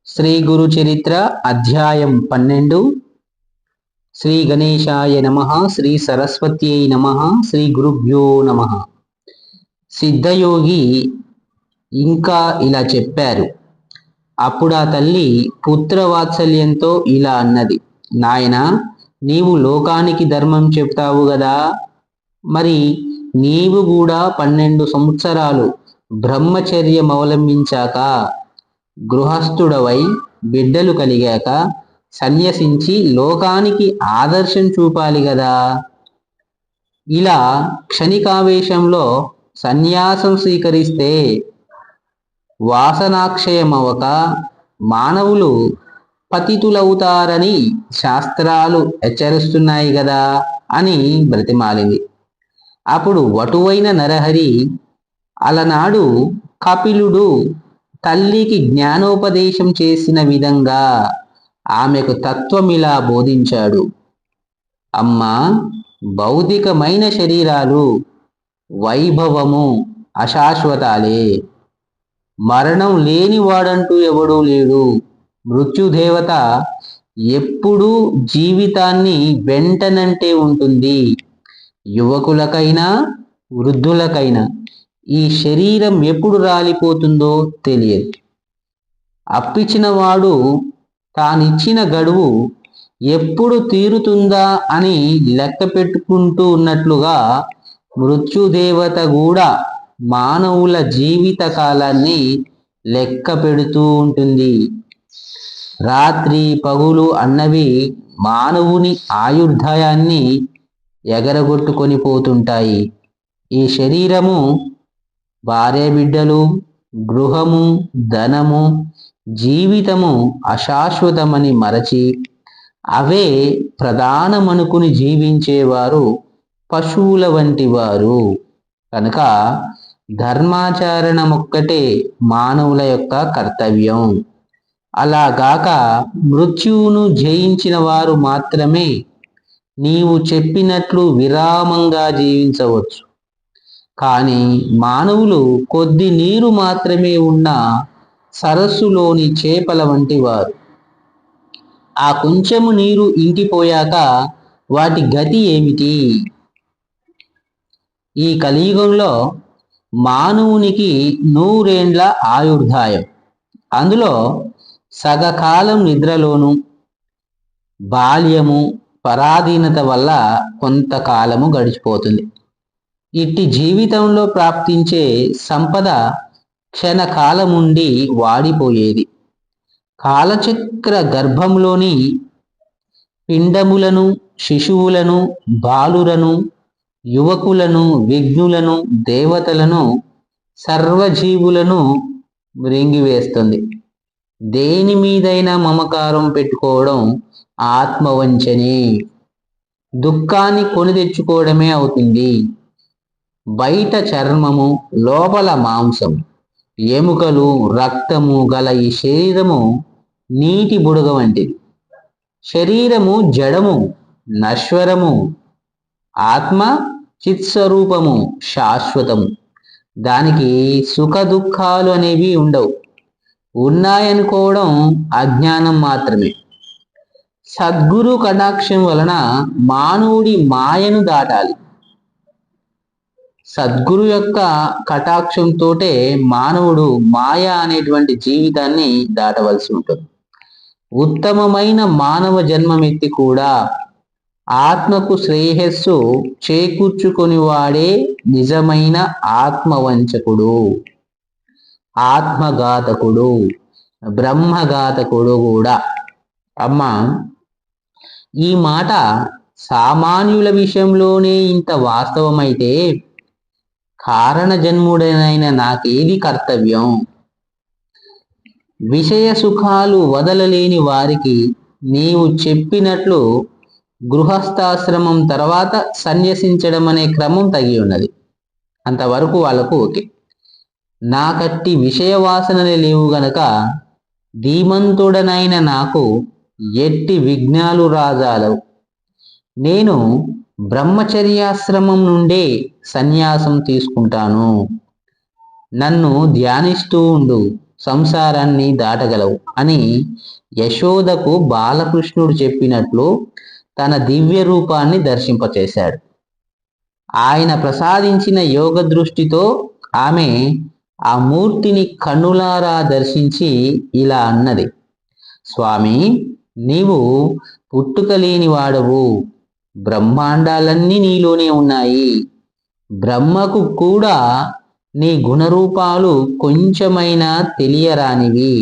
శ్రీ గురు చరిత్ర అధ్యాయం 12. శ్రీ గణేశాయ నమః. శ్రీ సరస్వత్యై నమః. శ్రీ గురుభ్యో నమః. సిద్ధయోగి ఇంకా ఇలా చెప్పారు. అప్పుడు ఆ తల్లి పుత్రవాత్సల్యంతో ఇలా అన్నది, నాయనా, నీవు లోకానికి ధర్మం చెప్తావు గదా, మరి నీవు కూడా 12 సంవత్సరాలు బ్రహ్మచర్యం అవలంబించాక, గృహస్థుడవై బిడ్డలు కలిగాక సన్యసించి లోకానికి ఆదర్శం చూపాలి గదా. ఇలా క్షణికావేశంలో సన్యాసం స్వీకరిస్తే వాసనాక్షయమవక మానవులు పతితులవుతారని శాస్త్రాలు హెచ్చరిస్తున్నాయి గదా అని బ్రతిమాలింది. అప్పుడు వటువైన నరహరి అలనాడు కపిలుడు తల్లికి జ్ఞానోపదేశం చేసిన విధంగా ఆమెకు తత్వమిలా బోధించాడు. అమ్మా, భౌతికమైన శరీరాలు వైభవము అశాశ్వతాలే. మరణం లేనివాడంటూ ఎవడూ లేడు. మృత్యుదేవత ఎప్పుడూ జీవితాన్ని వెంటనంటే ఉంటుంది. యువకులకైనా వృద్ధులకైనా ఈ శరీరం ఎప్పుడు రాలిపోతుందో తెలియదు. అప్పిచ్చిన వాడు తానిచ్చిన గడువు ఎప్పుడు తీరుతుందా అని లెక్క పెట్టుకుంటూ ఉన్నట్లుగా మృత్యుదేవత కూడా మానవుల జీవిత కాలాన్ని లెక్క పెడుతూ ఉంటుంది. రాత్రి పగులు అన్నవి మానవుని ఆయుర్దాయాన్ని ఎగరగొట్టుకొని పోతుంటాయి. ఈ శరీరము, భార్య బిడ్డలు, గృహము, ధనము, జీవితము అశాశ్వతమని మరచి అవే ప్రధానమనుకుని జీవించేవారు పశువుల వంటి వారు. కనుక ధర్మాచరణమొక్కటే మానవుల యొక్క కర్తవ్యం. అలాగాక మృత్యువును జయించిన వారు మాత్రమే నీవు చెప్పినట్లు విరామంగా జీవించవచ్చు. కానీ మానవులు కొద్ది నీరు మాత్రమే ఉన్న సరస్సులోని చేపల వంటి వారు. ఆ కొంచెము నీరు ఇంకిపోయాక వాటి గతి ఏమిటి? ఈ కలియుగంలో మానవునికి 100 ఏండ్ల ఆయుర్దాయం. అందులో సగకాలం నిద్రలోను, బాల్యము, పరాధీనత వల్ల కొంతకాలము గడిచిపోతుంది. ఇట్టి జీవితంలో ప్రాప్తించే సంపద క్షణకాలముండి వాడిపోయేది. కాలచక్ర గర్భంలోని పిండములను, శిశువులను, బాలురను, యువకులను, విఘ్నులను, దేవతలను, సర్వజీవులను మృంగివేస్తుంది. దేని మీదైనా మమకారం పెట్టుకోవడం ఆత్మవంచనే. దుఃఖాన్ని కొని తెచ్చుకోవడమే అవుతుంది. బయట చర్మము, లోపల మాంసం, ఎముకలు, రక్తము గల ఈ శరీరము నీటి బుడగ వంటిది. శరీరము జడము, నశ్వరము. ఆత్మ చిత్స్వరూపము, శాశ్వతము. దానికి సుఖ దుఃఖాలు అనేవి ఉండవు. ఉన్నాయనుకోవడం అజ్ఞానం మాత్రమే. సద్గురు కటాక్షం వలన మానవుడి మాయను దాటాలి. సద్గురు యొక్క కటాక్షంతోటే మానవుడు మాయ అనేటువంటి జీవితాన్ని దాటవలసి ఉంటుంది. ఉత్తమమైన మానవ జన్మమెత్తి కూడా ఆత్మకు శ్రేయస్సు చేకూర్చుకొని వాడే నిజమైన ఆత్మవంచకుడు, ఆత్మఘాతకుడు, బ్రహ్మఘాతకుడు కూడా. అమ్మా, ఈ మాట సామాన్యుల విషయంలోనే ఇంత వాస్తవమైతే కారణ జన్ముడనైన నాకేది కర్తవ్యం? విషయ సుఖాలు వదలలేని వారికి నీవు చెప్పినట్లు గృహస్థాశ్రమం తర్వాత సన్యసించడం అనే క్రమం తగి ఉన్నది. అంతవరకు వాళ్లకు ఓకే. నాకట్టి విషయ వాసనలే లేవు గనక ధీమంతుడనైన నాకు ఎట్టి విఘ్నాలు రాజాలవు. నేను బ్రహ్మచర్యాశ్రమం నుండే సన్యాసం తీసుకుంటాను. నన్ను ధ్యానిస్తూ ఉండు. సంసారాన్ని దాటగలవు అని యశోదకు బాలకృష్ణుడు చెప్పినట్లు తన దివ్య రూపాన్ని దర్శింపచేశాడు. ఆయన ప్రసాదించిన యోగ దృష్టితో ఆమె ఆ మూర్తిని కన్నులారా దర్శించి ఇలా అన్నది, స్వామి, నీవు పుట్టుక లేని వాడవు, బ్రహ్మాండాలన్నీ నీలోనే ఉన్నాయి. బ్రహ్మకు కూడా నీ గుణరూపాలు కొంచెమైనా తెలియరానివి.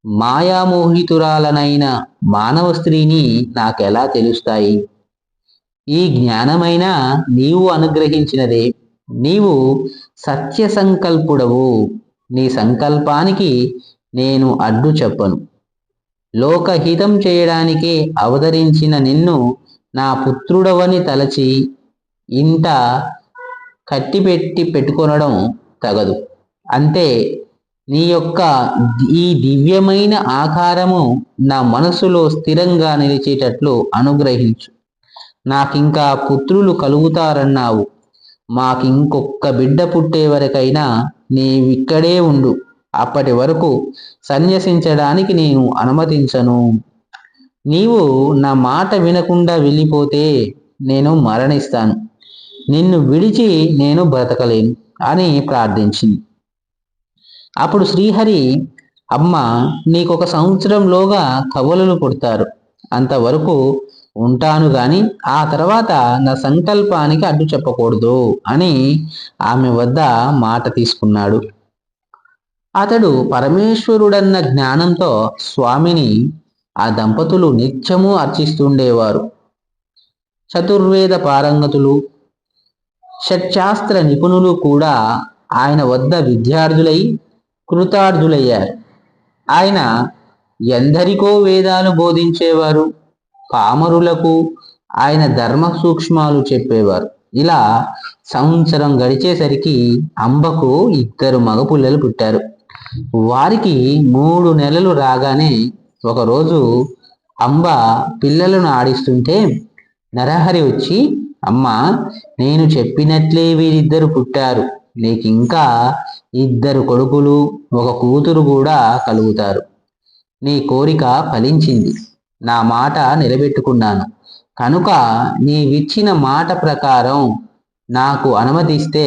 మాయామోహితురాలనైన మానవ స్త్రీని నాకెలా తెలుస్తాయి? ఈ జ్ఞానమైన నీవు అనుగ్రహించినదే. నీవు సత్య సంకల్పుడవు. నీ సంకల్పానికి నేను అడ్డు చెప్పను. లోకహితం చేయడానికే అవతరించిన నిన్ను నా పుత్రుడవని తలచి ఇంత పెట్టుకొనడం తగదు. అంతే, నీ యొక్క ఈ దివ్యమైన ఆకారము నా మనసులో స్థిరంగా నిలిచేటట్లు అనుగ్రహించు. నాకింకా పుత్రులు కలుగుతారన్నావు. మాకింకొక్క బిడ్డ పుట్టే వరకైనా నీవిక్కడే ఉండు. అప్పటి వరకు సన్యసించడానికి నేను అనుమతించను. నీవు నా మాట వినకుండా వెళ్ళిపోతే నేను మరణిస్తాను. నిన్ను విడిచి నేను బ్రతకలేను అని ప్రార్థించింది. అప్పుడు శ్రీహరి, అమ్మ, నీకొక సంవత్సరంలోగా కవలలు పుడతారు. అంతవరకు ఉంటాను గాని ఆ తర్వాత నా సంకల్పానికి అడ్డు చెప్పకూడదు అని ఆమె వద్ద మాట తీసుకున్నాడు. అతడు పరమేశ్వరుడన్న జ్ఞానంతో స్వామిని ఆ దంపతులు నిత్యము అర్చిస్తుండేవారు. చతుర్వేద పారంగతులు, షట్శాస్త్ర నిపుణులు కూడా ఆయన వద్ద విద్యార్థులై కృతార్థులయ్యారు. ఆయన ఎందరికో వేదాలు బోధించేవారు. పామరులకు ఆయన ధర్మ సూక్ష్మాలు చెప్పేవారు. ఇలా సంవత్సరం గడిచేసరికి అంబకు 2 మగపిల్లలు పుట్టారు. వారికి 3 నెలలు రాగానే ఒకరోజు అంబ పిల్లలను ఆడిస్తుంటే నరహరి వచ్చి, అమ్మ, నేను చెప్పినట్లే వీరిద్దరు పుట్టారు. నీకింకా 2 కొడుకులు, 1 కూతురు కూడా కలుగుతారు. నీ కోరిక ఫలించింది. నా మాట నిలబెట్టుకున్నాను. కనుక నీవిచ్చిన మాట ప్రకారం నాకు అనుమతిస్తే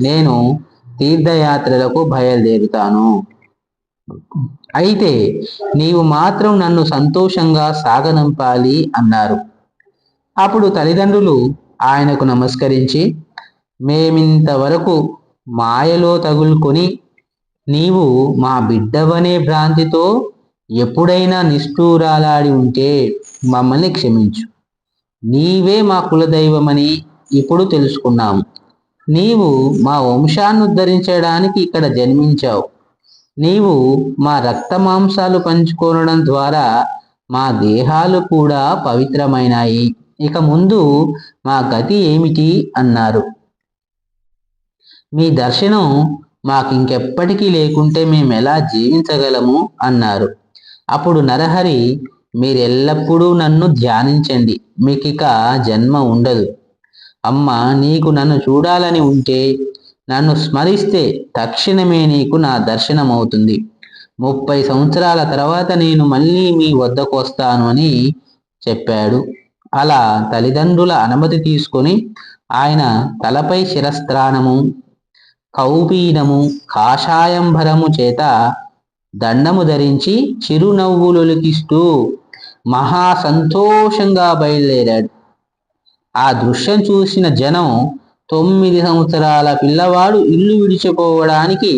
నేను తీర్థయాత్రలకు బయలుదేరుతాను. అయితే నీవు మాత్రం నన్ను సంతోషంగా సాగనంపాలి అన్నారు. అప్పుడు తల్లిదండ్రులు ఆయనకు నమస్కరించి, మేమింతవరకు మాయలో తగులుకొని నీవు మా బిడ్డవనే భ్రాంతితో ఎప్పుడైనా నిష్ఠూరాలాడి ఉంటే మమ్మల్ని క్షమించు. నీవే మా కులదైవమని ఇప్పుడు తెలుసుకున్నాము. నీవు మా వంశాన్ని ఉద్ధరించడానికి ఇక్కడ జన్మించావు. నీవు మా రక్త మాంసాలు పంచుకోవడం ద్వారా మా దేహాలు కూడా పవిత్రమైనాయి. ఇక ముందు మా గతి ఏమిటి అన్నారు. మీ దర్శనం మాకింకెప్పటికీ లేకుంటే మేమెలా జీవించగలము అన్నారు. అప్పుడు నరహరి, మీరెల్లప్పుడూ నన్ను ధ్యానించండి, మీకిక జన్మ ఉండదు. అమ్మ, నీకు నన్ను చూడాలని ఉంటే నన్ను స్మరిస్తే తక్షణమే నీకు నా దర్శనమవుతుంది. 30 సంవత్సరాల తర్వాత నేను మళ్ళీ మీ వద్దకు వస్తాను అని చెప్పాడు. అలా తల్లిదండ్రుల అనుమతి తీసుకొని ఆయన తలపై శిరస్త్రాణము, కౌపీనము, కాషాయంభరము చేత దండము ధరించి చిరునవ్వులొలికిస్తూ మహా సంతోషంగా బయలుదేరాడు. ఆ దృశ్యం చూసిన జనం 9 సంవత్సరాల పిల్లవాడు ఇల్లు విడిచిపోవడానికి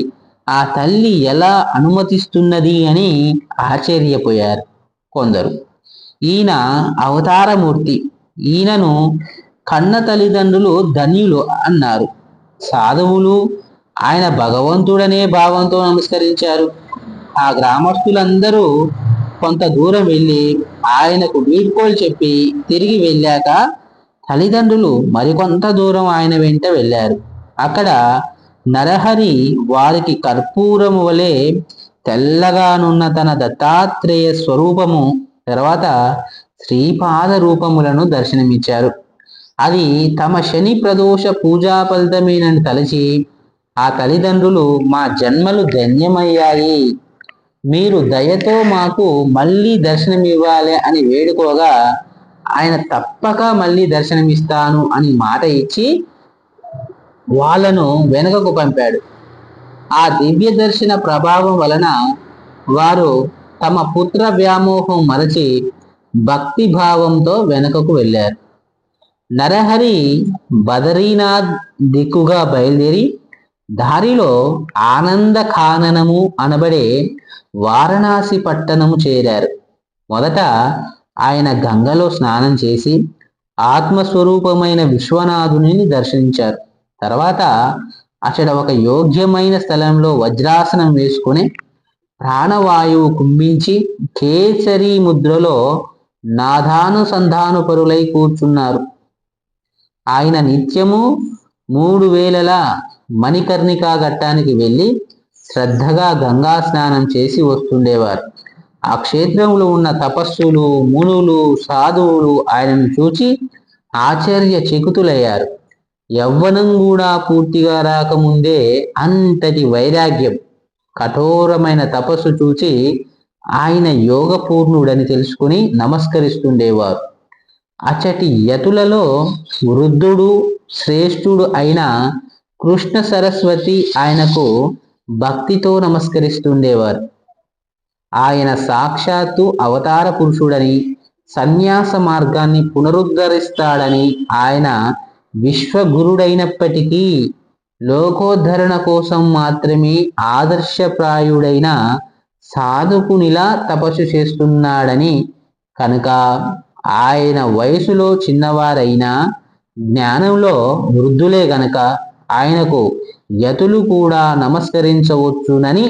ఆ తల్లి ఎలా అనుమతిస్తున్నది అని ఆశ్చర్యపోయారు. కొందరు, ఈయన అవతారమూర్తి, ఈయనను కన్న తల్లిదండ్రులు ధన్యులు అన్నారు. సాధువులు ఆయన భగవంతుడనే భావంతో నమస్కరించారు. ఆ గ్రామస్తులందరూ కొంత దూరం వెళ్ళి ఆయనకు వీడ్కోలు చెప్పి తిరిగి వెళ్ళాక తల్లిదండ్రులు మరికొంత దూరం ఆయన వెంట వెళ్ళారు. అక్కడ నరహరి వారికి కర్పూరము వలె తెల్లగానున్న తన దత్తాత్రేయ స్వరూపము, తర్వాత శ్రీపాద రూపములను దర్శనమిచ్చారు. అది తమ శని ప్రదోష పూజా ఫలితమేనని తలచి ఆ తల్లిదండ్రులు మా జన్మలు ధన్యమయ్యాయి, మీరు దయతో మాకు మళ్ళీ దర్శనమివ్వాలి అని వేడుకోగా ఆయన తప్పక మళ్ళీ దర్శనమిస్తాను అని మాట ఇచ్చి వాళ్ళను వెనుకకు పంపాడు. ఆ దివ్య దర్శన ప్రభావం వలన వారు తమ పుత్ర వ్యామోహం మరచి భక్తి భావంతో వెనుకకు వెళ్ళారు. నరహరి బదరీనాథ్ దిక్కుగా బయలుదేరి దారిలో ఆనంద కాననము అనబడే వారణాసి పట్టణము చేరారు. మొదట ఆయన గంగలో స్నానం చేసి ఆత్మస్వరూపమైన విశ్వనాథుని దర్శించారు. తర్వాత అక్కడ ఒక యోగ్యమైన స్థలంలో వజ్రాసనం వేసుకుని ప్రాణవాయువు కుంభించి కేసరి ముద్రలో నాదానుసంధానపరులై కూర్చున్నారు. ఆయన నిత్యము 3 వేళల మణికర్ణికా ఘట్టానికి వెళ్ళి శ్రద్ధగా గంగా స్నానం చేసి వస్తుండేవారు. ఆ క్షేత్రంలో ఉన్న తపస్సులు, మునులు, సాధువులు ఆయనను చూచి ఆశ్చర్య చకితులయ్యారు. యవ్వనం కూడా పూర్తిగా రాకముందే అంతటి వైరాగ్యం, కఠోరమైన తపస్సు చూచి ఆయన యోగపూర్ణుడని తెలుసుకుని నమస్కరిస్తుండేవారు. అచ్చటి యతులలో వృద్ధుడు శ్రేష్ఠుడు అయిన కృష్ణ సరస్వతి ఆయనకు భక్తితో నమస్కరిస్తుండేవారు. ఆయన సాక్షాత్తు అవతార పురుషుడని, సన్యాస మార్గాన్ని పునరుద్ధరిస్తాడని, ఆయన విశ్వగురుడైనప్పటికీ లోకోద్ధరణ కోసం మాత్రమే ఆదర్శప్రాయుడైన సాధకునిలా తపస్సు చేస్తున్నాడని, కనుక ఆయన వయసులో చిన్నవారైనా జ్ఞానంలో వృద్ధులే గనక ఆయనకు యతులు కూడా నమస్కరించవచ్చునని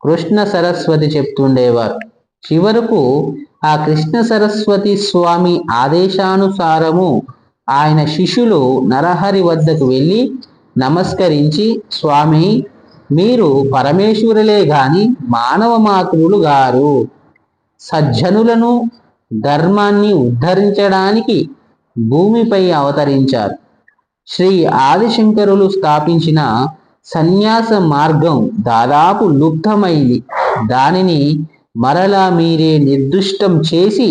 కృష్ణ సరస్వతి చెప్తుండేవారు. చివరకు ఆ కృష్ణ సరస్వతి స్వామి ఆదేశానుసారము ఆయన శిష్యులు నరహరి వద్దకు వెళ్ళి నమస్కరించి, స్వామి, మీరు పరమేశ్వరులే గాని మానవ మాతృలు గారు. సజ్జనులను, ధర్మాన్ని ఉద్ధరించడానికి భూమిపై అవతరించారు. శ్రీ ఆదిశంకరులు స్థాపించిన సన్యాస మార్గం దాదాపు లుప్తమైంది. దానిని మరలా మీరే నిర్దుష్టం చేసి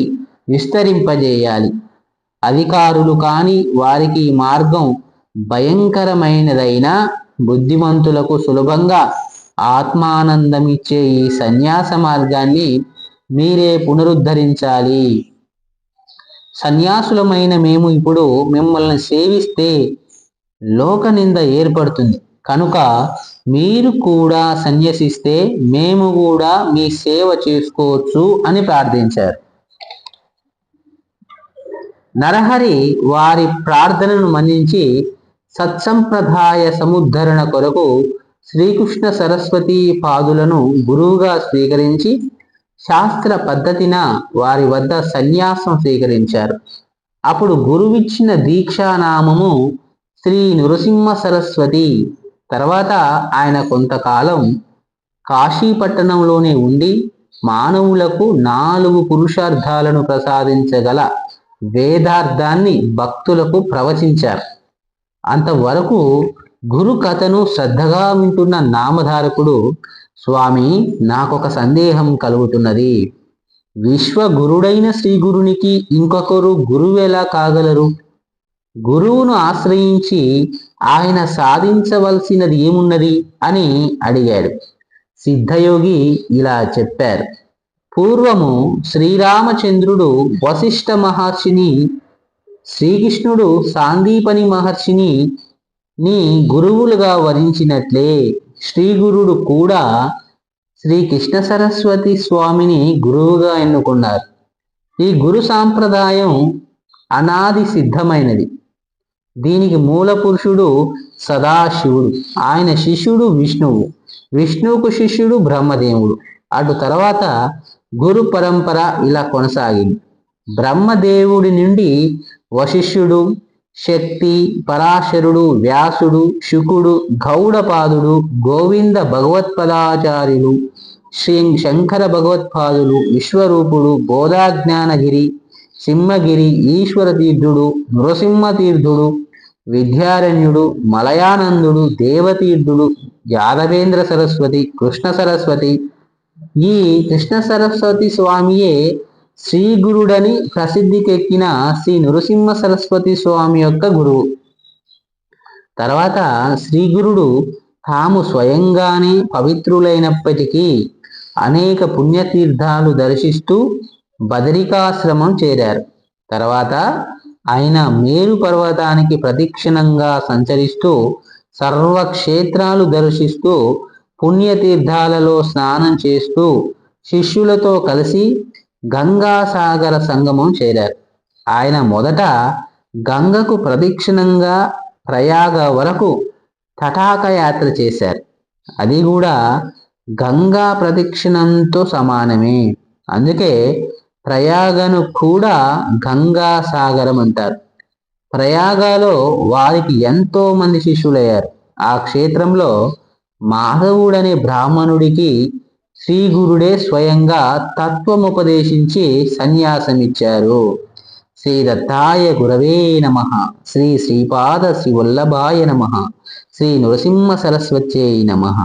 విస్తరింపజేయాలి. అధికారులు కాని వారికి మార్గం భయంకరమైనదైనా బుద్ధిమంతులకు సులభంగా ఆత్మానందమిచ్చే ఈ సన్యాస మార్గాన్ని మీరే పునరుద్ధరించాలి. సన్యాసులమైన మేము ఇప్పుడు మిమ్మల్ని సేవిస్తే లోక నింద ఏర్పడుతుంది. కనుక మీరు కూడా సన్యసిస్తే మేము కూడా మీ సేవ చేసుకోవచ్చు అని ప్రార్థించారు. నరహరి వారి ప్రార్థనను మన్నించి సత్సంప్రదాయ సముద్ధరణ కొరకు శ్రీకృష్ణ సరస్వతి పాదులను గురువుగా స్వీకరించి శాస్త్ర పద్ధతిన వారి వద్ద సన్యాసం స్వీకరించారు. అప్పుడు గురువిచ్చిన దీక్షానామము శ్రీ నృసింహ సరస్వతి. తర్వాత ఆయన కొంతకాలం కాశీపట్టణంలోనే ఉండి మానవులకు 4 పురుషార్థాలను ప్రసాదించగల వేదార్థాన్ని భక్తులకు ప్రవచించారు. అంతవరకు గురు కథను శ్రద్ధగా వింటున్న నామధారకుడు, స్వామి, నాకొక సందేహం కలుగుతున్నది. విశ్వగురుడైన శ్రీ గురునికి ఇంకొకరు గురువు ఎలా కాగలరు? గురువును ఆశ్రయించి ఆయన సాధించవలసినది ఏమున్నది అని అడిగాడు. సిద్ధయోగి ఇలా చెప్పారు. పూర్వము శ్రీరామచంద్రుడు వశిష్ఠ మహర్షిని, శ్రీకృష్ణుడు సాందీపని మహర్షిని గురువులుగా వరించినట్లే శ్రీగురుడు కూడా శ్రీకృష్ణ సరస్వతి స్వామిని గురువుగా ఎన్నుకున్నారు. ఈ గురు సాంప్రదాయం అనాది సిద్ధమైనది. దీనికి మూల పురుషుడు సదాశివుడు, ఆయన శిష్యుడు విష్ణువు, విష్ణువుకు శిష్యుడు బ్రహ్మదేవుడు. అటు తర్వాత గురు పరంపర ఇలా కొనసాగింది. బ్రహ్మదేవుడి నుండి వశిష్ఠుడు, శక్తి, పరాశరుడు, వ్యాసుడు, శుకుడు, గౌడపాదుడు, గోవింద భగవత్పదాచార్యులు, శ్రీ శంకర భగవత్పాదులు, విశ్వరూపుడు, బోధాజ్ఞానగిరి, సింహగిరి, ఈశ్వర తీర్థుడు, నృసింహ తీర్థుడు, విద్యారణ్యుడు, మలయానందుడు, దేవతీర్థుడు, యాదవేంద్ర సరస్వతి, కృష్ణ సరస్వతి. ఈ కృష్ణ సరస్వతి స్వామియే శ్రీ గురుడని ప్రసిద్ధికెక్కిన శ్రీ నృసింహ సరస్వతి స్వామి యొక్క గురువు. తర్వాత శ్రీ గురుడు తాము స్వయంగానే పవిత్రులైనప్పటికీ అనేక పుణ్యతీర్థాలు దర్శిస్తూ బదరికాశ్రమం చేరారు. తర్వాత ఆయన మేరు పర్వతానికి ప్రదక్షిణంగా సంచరిస్తూ సర్వక్షేత్రాలు దర్శిస్తూ పుణ్యతీర్థాలలో స్నానం చేస్తూ శిష్యులతో కలిసి గంగాసాగర సంగమం చేరారు. ఆయన మొదట గంగకు ప్రదక్షిణంగా ప్రయాగ వరకు తటాక యాత్ర చేశారు. అది కూడా గంగా ప్రదక్షిణంతో సమానమే. అందుకే ప్రయాగను కూడా గంగా సాగరం అంటారు. ప్రయాగలో వారికి ఎంతో మంది శిష్యులయ్యారు. ఆ క్షేత్రంలో మాధవుడనే బ్రాహ్మణుడికి శ్రీ గురుడే స్వయంగా తత్వముపదేశించి సన్యాసమిచ్చారు. శ్రీ దత్తాయ గురవే నమః. శ్రీ శ్రీపాద శ్రీ వల్లభాయ నమః. శ్రీ నృసింహ సరస్వత్యై నమః.